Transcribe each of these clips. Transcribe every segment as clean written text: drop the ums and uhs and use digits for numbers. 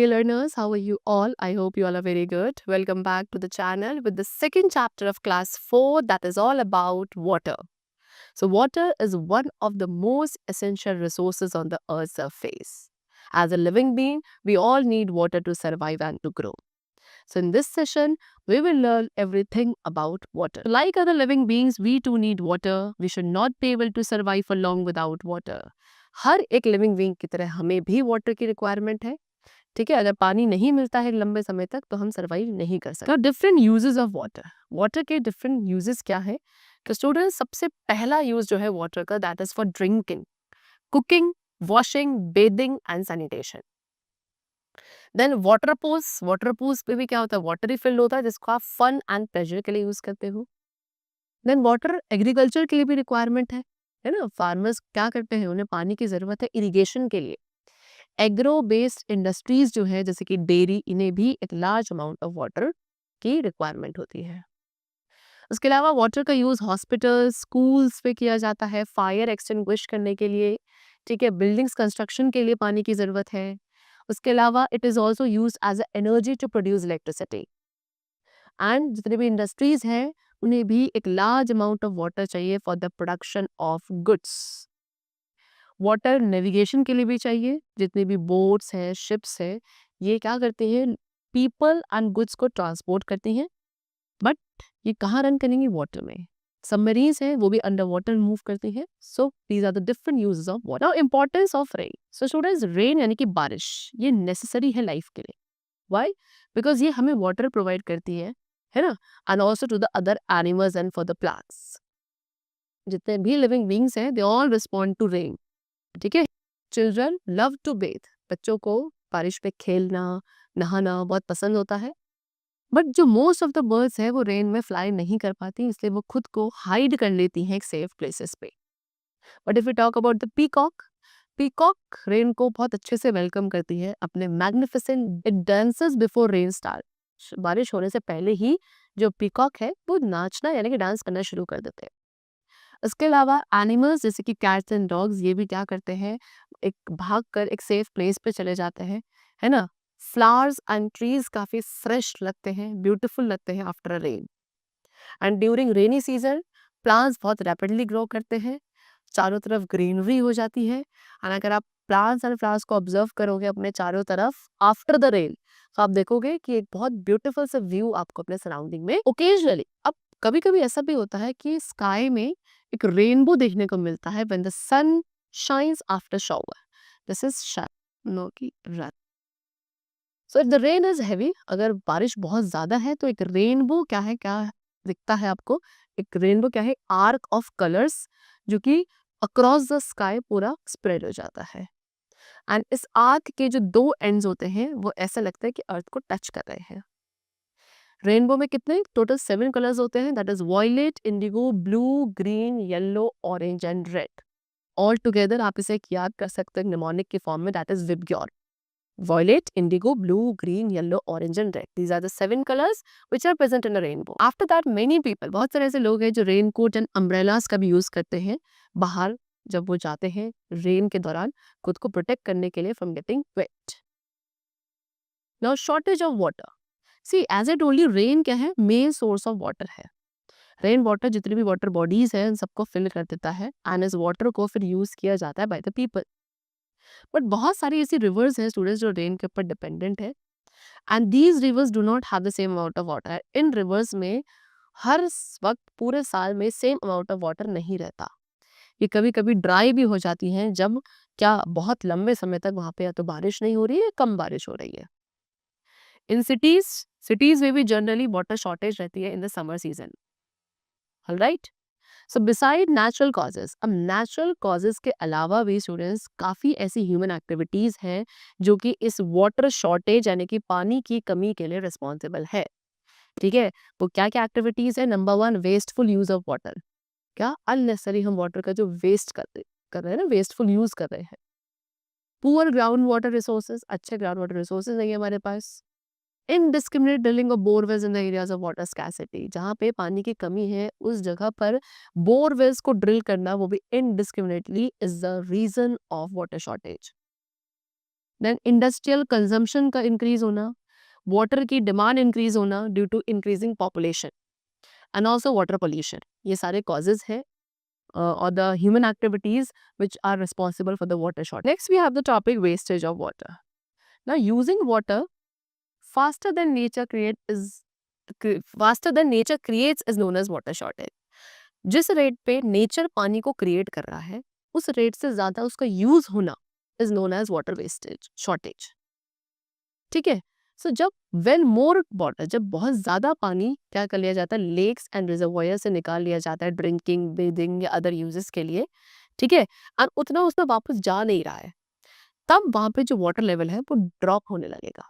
dear learners, how are you all? I hope you all are very good. Welcome back to the channel with the second chapter of class 4 that is all about water. So, water is one of the most essential resources on the earth's surface. As a living being, we all need water to survive and to grow. So, in this session, we will learn everything about water. Like other living beings, we too need water. We should not be able to survive for long without water. हर एक living being की तरह हमें भी water की requirement है. ठीक है, अगर पानी नहीं मिलता है लंबे समय तक तो हम सर्वाइव नहीं कर सकते. Different uses of water. Water के डिफरेंट यूजेस क्या है? तो स्टूडेंट्स, सबसे पहला यूज जो है वाटर का, that is for drinking, cooking, washing, bathing and sanitation. Then water पे भी क्या होता है, वाटर ही फिल्ड होता है जिसको आप फन एंड प्लेजर के लिए यूज करते हो. देन वाटर एग्रीकल्चर के लिए भी रिक्वायरमेंट है ना. फार्मर्स क्या करते हैं, उन्हें पानी की जरूरत है इरिगेशन के लिए. एग्रो बेस्ड इंडस्ट्रीज जो है जैसे कि डेयरी, इन्हें भी एक लार्ज अमाउंट ऑफ वाटर की रिक्वायरमेंट होती है. उसके अलावा वाटर का यूज हॉस्पिटल्स, स्कूल्स पे किया जाता है फायर एक्सटिंग्विश करने के लिए. ठीक है, बिल्डिंग्स कंस्ट्रक्शन के लिए पानी की जरूरत है. उसके अलावा it is also use as energy to produce electricity. And जितने भी इंडस्ट्रीज हैं उन्हें भी एक लार्ज अमाउंट ऑफ वाटर चाहिए for the production of goods. Water navigation के लिए भी चाहिए. जितने भी बोट्स हैं, शिप्स हैं, ये क्या करते हैं, पीपल एंड गुड्स को ट्रांसपोर्ट करती हैं. बट ये कहाँ रन करेंगी, वाटर में. सबमरीन्स हैं वो भी अंडर वाटर मूव करती हैं. So these are the different uses of water. Now importance of rain. So students, rain यानी कि बारिश, ये नेसेसरी है लाइफ के लिए. व्हाई? बिकॉज ये हमें वाटर प्रोवाइड करती है ना. And also to the other animals and for the plants. जितने भी लिविंग बींग्स हैं, they all respond to rain. ठीक है. Children love to bathe. बच्चों को बारिश पे खेलना, नहाना बहुत पसंद होता है. बट जो मोस्ट ऑफ द बर्ड्स है वो रेन में फ्लाई नहीं कर पाती, इसलिए वो खुद को हाइड कर लेती हैं एक सेफ प्लेसेस पे. But if you talk about the peacock, peacock rain को बहुत अच्छे से वेलकम करती है अपने magnificent, it dances before rain start. बारिश होने से पहले ही जो पीकॉक है वो नाचना यानी कि डांस करना शुरू कर देते हैं. इसके अलावा एनिमल्स जैसे कि कैट्स एंड डॉग्स, ये भी क्या करते हैं, एक भाग कर एक सेफ प्लेस पे चले जाते हैं, है ना. फ्लावर्स एंड ट्रीज काफी फ्रेश लगते हैं, ब्यूटीफुल लगते हैं after a rain. And during rainy season plants बहुत रैपिडली ग्रो करते हैं, चारों तरफ ग्रीनरी हो जाती है. एंड अगर आप प्लांट्स एंड फ्लावर्स को ऑब्जर्व करोगे अपने चारों तरफ आफ्टर द रेन, तो आप देखोगे कि एक बहुत ब्यूटीफुल सा व्यू आपको अपने सराउंडिंग में ओकेजनली. अब कभी कभी ऐसा भी होता है कि स्काई में एक रेनबो देखने को मिलता है when the sun shines after shower. This is शैनो की रात. So if the rain is heavy, अगर बारिश बहुत ज्यादा है तो एक रेनबो क्या है, क्या दिखता है आपको, एक रेनबो क्या है, आर्क ऑफ कलर्स जो कि अक्रॉस द स्काई पूरा स्प्रेड हो जाता है. एंड इस आर्क के जो दो एंड्स होते हैं वो ऐसा लगता है कि अर्थ को टच कर रहे हैं. रेनबो में कितने टोटल 7 कलर्स होते हैं, that is violet, indigo, blue, green, yellow, orange and red. All together आप इसे याद कर सकते हैं निमोनिक के फॉर्म में, that is VIBGYOR. Violet, indigo, blue, green, yellow, orange and red. These are the 7 colors which are present in a rainbow. After that, many people, बहुत सारे ऐसे लोग हैं जो रेनकोट एंड अम्ब्रेलास का भी यूज करते हैं बाहर जब वो जाते हैं रेन के दौरान खुद को प्रोटेक्ट करने के लिए from getting wet. Now shortage of water. See as I told you, rain क्या है, मेन सोर्स ऑफ वाटर है. रेन वाटर जितनी भी वाटर बॉडीज है उन सबको फिल कर देता है एंड इस वाटर को फिर यूज किया जाता है बाय द पीपल. बट बहुत सारी ऐसी रिवर्स हैं स्टूडेंट्स जो रेन के ऊपर डिपेंडेंट है and these rivers do not have the same amount of water. In reverse में हर वक्त पूरे साल में सेम अमाउंट ऑफ वाटर नहीं रहता. ये कभी कभी ड्राई भी हो जाती हैं जब क्या बहुत लंबे समय तक वहां पे या तो बारिश नहीं हो रही है, कम बारिश हो रही है. इन सिटीज में भी जनरली वाटर शॉर्टेज रहती है in the summer season. Alright. So beside natural causes, अब नेचुरल कॉजेज के अलावा भी स्टूडेंट्स काफ़ी ऐसी ह्यूमन एक्टिविटीज़ हैं जो कि इस वाटर शॉर्टेज यानी कि पानी की कमी के लिए रिस्पॉन्सिबल है. ठीक है, वो क्या क्या एक्टिविटीज़ है. Number 1, wasteful use of water. क्या अननेसेसरी हम वाटर का जो वेस्ट कर रहे हैं ना, वेस्टफुल यूज कर रहे हैं. पुअर ग्राउंड वाटर रिसोर्सेज, अच्छे ग्राउंड वाटर रिसोर्सेज नहीं है हमारे पास. Indiscriminate drilling of borewells in the areas of water scarcity, जहाँ पे पानी की कमी है उस जगह पर बोरवेल्स को ड्रिल करना वो भी indiscriminately is the reason of water shortage. Then industrial consumption का इंक्रीज होना, वाटर की डिमांड इंक्रीज होना due to increasing population and also water pollution, ये सारे कॉजेज है or the human activities which are responsible for the water shortage. Next, we have the topic wastage of water. Now, using water faster than nature creates is known as water shortage. जिस rate पे nature पानी को create कर रहा है, उस rate से ज्यादा उसका यूज होना is known as water wastage shortage. ठीक है. सो जब वेन मोर वाटर, जब बहुत ज्यादा पानी क्या कर लिया जाता है, लेक्स एंड रिजर्वोयर से निकाल लिया जाता है ड्रिंकिंग, बेदिंग या अदर यूजेस के लिए, ठीक है, और उतना उसमें वापस जा नहीं रहा है, तब वहां पे जो वाटर लेवल है वो ड्रॉप होने लगेगा.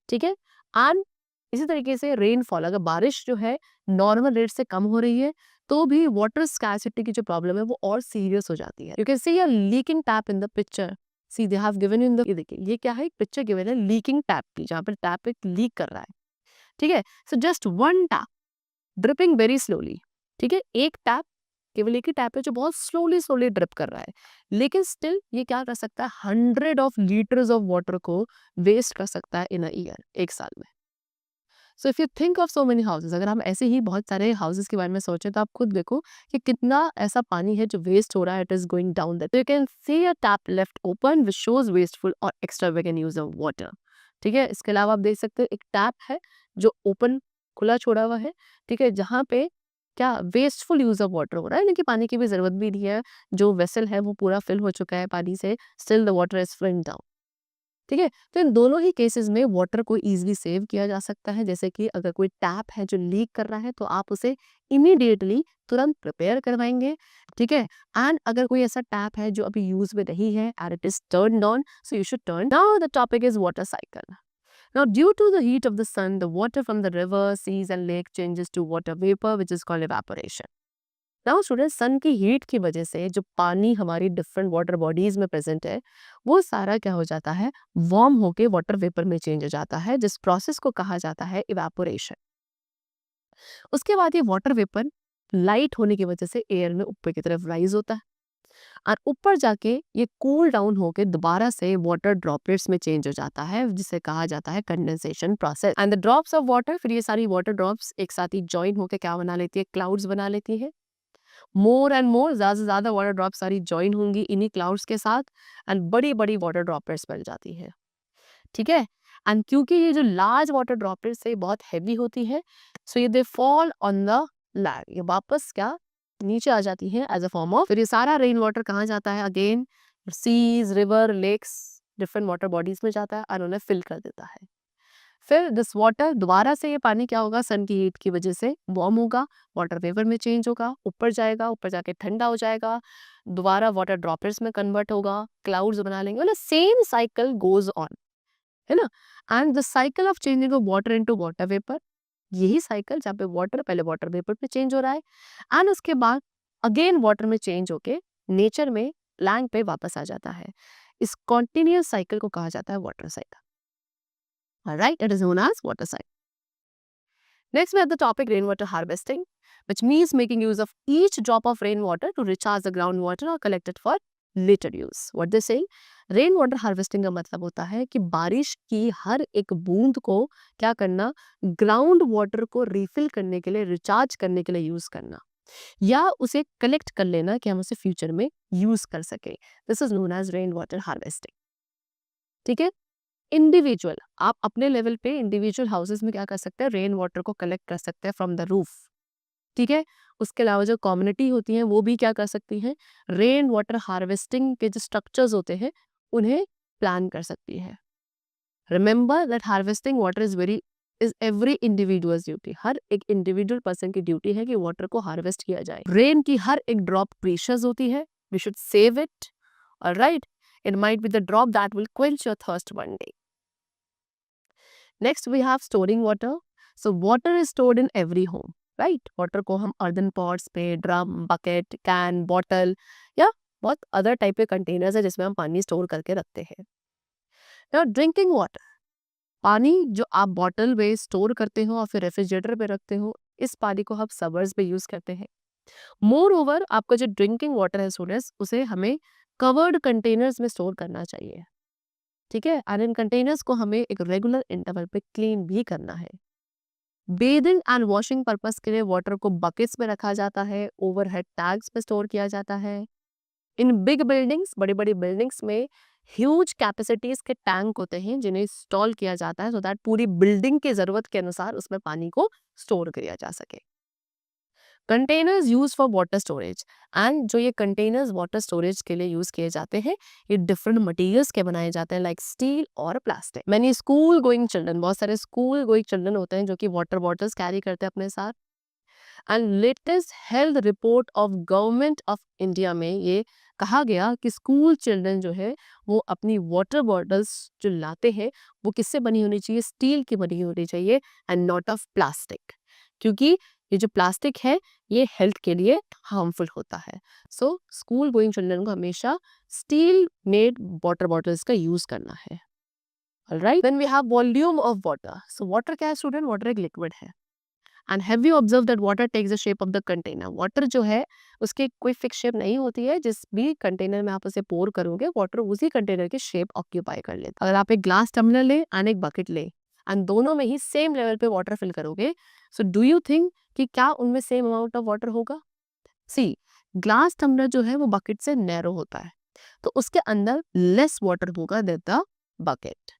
ठीक है. एंड इसी तरीके से रेनफॉल, अगर बारिश जो है नॉर्मल रेट से कम हो रही है तो भी वाटर स्कैसिटी की जो प्रॉब्लम है वो और सीरियस हो जाती है. You can see a leaking tap in the picture. See they have given in the, ये देखिए ये क्या है, एक पिक्चर गिवन है लीकिंग टैप की, जहाँ पर टैप एक लीक कर रहा है. ठीक है. So just one tap dripping very slowly. ठीक है. एक टैप, केवल एक ही टैप है जो बहुत स्लोली स्लोली ड्रिप कर रहा है, लेकिन स्टिल ये क्या कर सकता है, 100 ऑफ लीटर्स ऑफ वाटर को वेस्ट कर सकता है इन अ ईयर, एक साल में. So if you think of so many houses, अगर हम ऐसे ही बहुत सारे हाउसेज के बारे में सोचें तो आप खुद देखो कि कितना ऐसा पानी है जो वेस्ट हो रहा है, it is going down that. You can see a tap left open which shows wasteful और एक्स्ट्रावेगेंट यूज ऑफ वाटर. ठीक है. इसके अलावा आप देख सकते हो एक टैप है जो ओपन, खुला छोड़ा हुआ है. ठीक है. जहाँ पे क्या वेस्टफुल यूज ऑफ वाटर हो रहा है, यानी कि पानी की भी जरूरत भी नहीं है, जो वेसल है वो पूरा फिल हो चुका है पानी से, still the water is flowing down. ठीक है. तो इन दोनों ही केसेस में वाटर को इजीली सेव किया जा सकता है. जैसे कि अगर कोई टैप है जो लीक कर रहा है तो आप उसे इमीडिएटली तुरंत रिपेयर करवाएंगे. ठीक है. एंड अगर कोई ऐसा टैप है जो अभी यूज में नहीं है and it is turned on, so you should turn. Now the topic is water cycle. Now, due to the heat of the sun, the water from the river, seas and lake changes to water vapor, which is called evaporation. Now student, sun की heat की वजह से जो पानी हमारी different water bodies में present है वो सारा क्या हो जाता है, वार्म होके वाटर वेपर में चेंज हो जाता है, जिस प्रोसेस को कहा जाता है इवेपोरेशन. उसके बाद ये वाटर वेपर लाइट होने की वजह से एयर में ऊपर की तरफ राइज होता है और ऊपर जाके ये कूल डाउन होके दोबारा से वाटर ड्रॉपलेट्स में चेंज हो जाता है, जिसे कहा जाता है condensation process. And the drops of water, फिर ये सारी वाटर ड्रॉप्स एक साथ ही ज्वाइन होकर क्या बना लेती है, क्लाउड्स बना लेती है. मोर एंड मोर, ज्यादा से ज्यादा वाटर ड्रॉप सारी ज्वाइन होंगी इन्हीं क्लाउड्स के साथ एंड बड़ी बड़ी वाटर ड्रॉपलेट्स बन जाती है. ठीक है. एंड क्योंकि ये जो लार्ज वाटर ड्रॉपलेट्स है बहुत हैवी होती है, सो ये they fall on the land, ये वापस क्या नीचे आ जाती है एज अ फॉर्म ऑफ. फिर ये सारा रेन वाटर कहाँ जाता है, again seas, river, lakes, different water bodies में जाता है और उन्हें फिल कर देता है. फिर दिस वाटर दोबारा से, ये पानी क्या होगा, सन की हीट की वजह से वार्म होगा, वाटर वेपर में चेंज होगा, ऊपर जाएगा, ऊपर जाके ठंडा हो जाएगा, दोबारा वाटर ड्रॉपलेट्स में कन्वर्ट होगा, क्लाउड्स बना लेंगे, मतलब सेम साइकिल गोज ऑन, है ना. And the cycle of changing of water into water vapour, यही साइकिल जहाँ पे वाटर पहले वाटर वेपर में चेंज हो रहा है एंड उसके बाद अगेन वाटर में चेंज होके नेचर में लैंड पे वापस आ जाता है. इस कॉन्टिन्यूस साइकिल को कहा जाता है water cycle. Alright, it is known as water cycle. Next, we have the topic rainwater harvesting, which means making use of each drop of rainwater to recharge the groundwater or collect it for later use. What they say? Rainwater harvesting का मतलब होता है कि बारिश की हर एक बूंद को क्या करना, ग्राउंड वाटर को रिफिल करने के लिए, रिचार्ज करने के लिए यूज करना, या उसे कलेक्ट कर लेना कि हम उसे फ्यूचर में यूज कर सके. This is known as rain water harvesting. ठीक है. इंडिविजुअल, आप अपने लेवल पे इंडिविजुअल हाउसेस में क्या कर सकते हैं, रेन वाटर को कलेक्ट कर सकते हैं फ्रॉम द रूफ. ठीक है. उसके अलावा जो कम्युनिटी होती है वो भी क्या कर सकती है, रेन वाटर हार्वेस्टिंग के जो स्ट्रक्चर्स होते हैं उन्हें प्लान कर सकती है. Remember that harvesting water is every individual's duty. हर एक इंडिविजुअल पर्सन की ड्यूटी है कि वाटर को हार्वेस्ट किया जाए. रेन की हर एक ड्रॉप प्रीशियस होती है, we should save it. Alright, it might be the drop that will quench your thirst one day. Next, we have storing water. So water is stored in every home, right? Water को हम earthen pots पे, drum, bucket, can, bottle या बहुत other type के containers है जिसमें हम पानी store करके रखते हैं. Now drinking water, पानी जो आप बॉटल में स्टोर करते हो और फिर रेफ्रिजरेटर पे रखते हो, इस पानी को हम समर्स में यूज करते हैं. मोर ओवर, आपका जो ड्रिंकिंग वाटर है स्टूडेंट्स, उसे हमें कवर्ड कंटेनर्स में स्टोर करना चाहिए. ठीक है, एंड इन कंटेनर्स को हमें एक रेगुलर इंटरवल पे क्लीन भी करना है। बेदिंग एंड वॉशिंग पर्पस के लिए वाटर को बकेट्स में रखा जाता है, ओवरहेड टैंक्स में स्टोर किया जाता है। इन बिग बिल्डिंग्स, बड़ी बड़ी बिल्डिंग्स में ह्यूज कैपेसिटीज के टैंक होते हैं जिन्हें इंस्टॉल किया जाता है, सो दैट पूरी बिल्डिंग के जरूरत के अनुसार उसमें पानी को स्टोर किया जा सके। Containers use for water storage, and जो ये कंटेनर्स वाटर स्टोरेज के लिए यूज किए जाते हैं, ये डिफरेंट मटेरियल्स के बनाए जाते हैं, लाइक स्टील और plastic. Many school going children, बहुत सारे स्कूल गोइंग चिल्ड्रन होते हैं जो कि वाटर बॉटल्स कैरी करते हैं अपने साथ। And latest health report of government of India में ये कहा गया कि स्कूल चिल्ड्रन जो है वो अपनी वाटर बॉटल्स जो लाते हैं वो किससे बनी होनी चाहिए, स्टील की बनी होनी चाहिए, एंड नॉट ऑफ प्लास्टिक, क्योंकि ये जो प्लास्टिक है ये हेल्थ के लिए हार्मफुल होता है। सो स्कूल गोइंग चिल्ड्रन को हमेशा स्टील मेड वाटर बॉटल्स का यूज करना है। Alright, then we have volume of water. So water क्या है स्टूडेंट, वाटर एक लिक्विड है, and have you observe that water takes the shape of the container. Water जो है उसकी कोई फिक्स शेप नहीं होती है, जिस भी कंटेनर में आप उसे पोर करोगे वाटर उसी कंटेनर की शेप ऑक्यूपाई कर लेता है। अगर आप एक ग्लास टम्बलर ले एंड एक बकेट ले एंड दोनों में ही सेम लेवल पे वाटर फिल करोगे, सो डू यू थिंक कि क्या उनमें सेम अमाउंट ऑफ वाटर होगा? सी, ग्लास टम्बलर जो है वो बकेट से नैरो होता है, तो उसके अंदर लेस वाटर होगा then the bucket.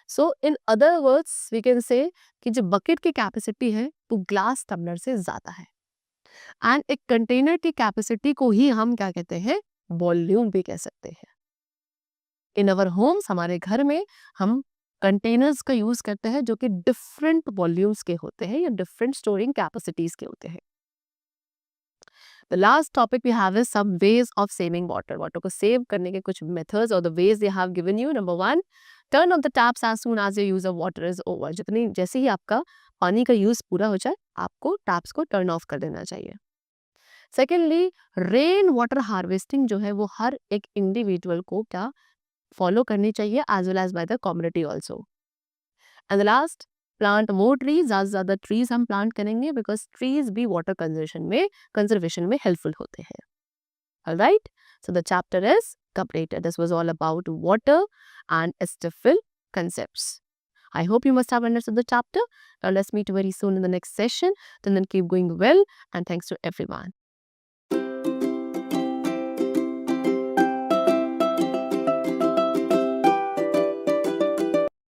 So in other words we can say कि जो बकेट की कैपेसिटी है वो ग्लास टम्बलर से ज्यादा है, एंड एक कंटेनर की कैपेसिटी को ही हम क्या कहते हैं, वॉल्यूम भी कह सकते हैं। इन अवर होम्स, हमारे घर में हम कंटेनर्स का यूज करते हैं जो कि डिफरेंट वॉल्यूम्स के होते हैं या डिफरेंट स्टोरिंग कैपेसिटीज के होते हैं। The last topic we have is some ways of saving water. Water को save करने के कुछ methods or the ways they have given you. Number one, turn off the taps as soon as your use of water is over. जितनी जैसे ही आपका पानी का use पूरा हो जाए आपको टैप्स को टर्न ऑफ कर देना चाहिए। सेकेंडली, रेन वाटर हार्वेस्टिंग जो है वो हर एक इंडिविजुअल को क्या फॉलो करनी चाहिए, as well as by the community also. And the last, plant more trees, ज्यादा से ज्यादा ट्रीज हम प्लांट करेंगे बिकॉज ट्रीज भी वाटर कंजर्वेशन में हेल्पफुल होते हैं। Alright, so the chapter is completed. This was all about water and its different concepts. I hope you must have understood the chapter. Now let's meet very soon in the next session. Then keep going well, and thanks to everyone.